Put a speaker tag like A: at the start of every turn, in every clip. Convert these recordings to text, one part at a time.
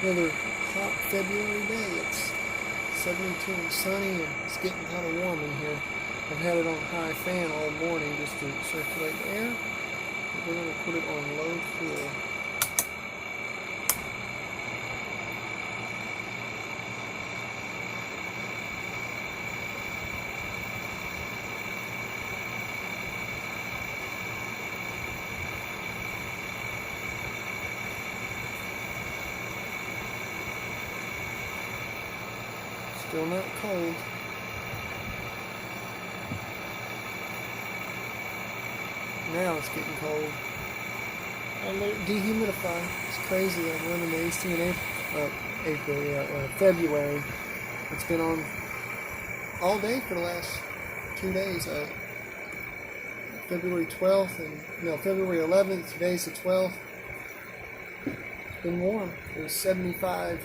A: Another hot February day. It's 72 and sunny, and it's getting kind of warm in here. I've had it on high fan all morning just to circulate the air. But we're going to put it on low cool. Still not cold. Now it's getting cold. I let it dehumidify. It's crazy. I'm running the AC in February. It's been on all day for the last 2 days. February 12th and February 11th. Today's the 12th. It's been warm. It was 75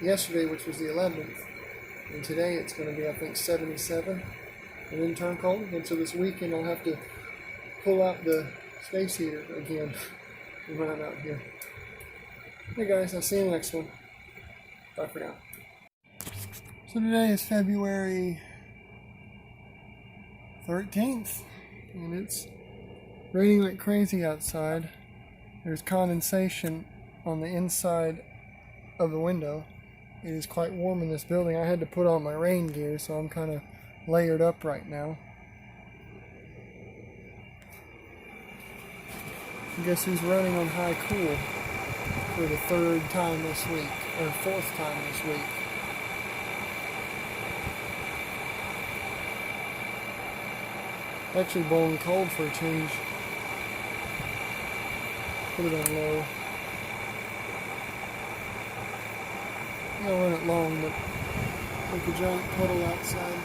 A: yesterday, which was the 11th. And today it's going to be, I think, 77. And then turn cold again. So this weekend I'll have to pull out the space heater again when I'm out here. Hey guys, I'll see you in the next one. Bye for now. So today is February 13th. And it's raining like crazy outside. There's condensation on the inside of the window. It is quite warm in this building. I had to put on my rain gear, so I'm kind of layered up right now. And guess who's running on high cool for the third time this week, or fourth time this week. Actually blowing cold for a change. Put it on low. I'll run it long, but like a giant puddle outside.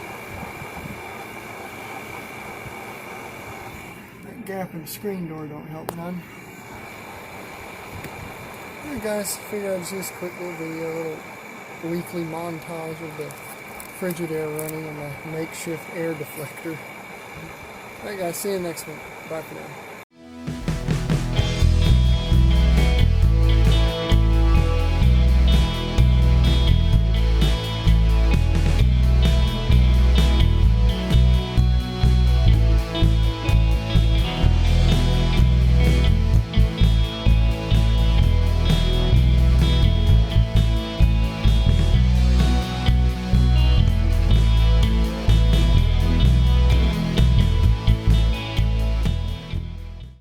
A: That gap in the screen door don't help none. Alright guys, figured I'd just quick little video, a little weekly montage of the Frigidaire running and my makeshift air deflector. Alright guys, see you next one. Bye for now.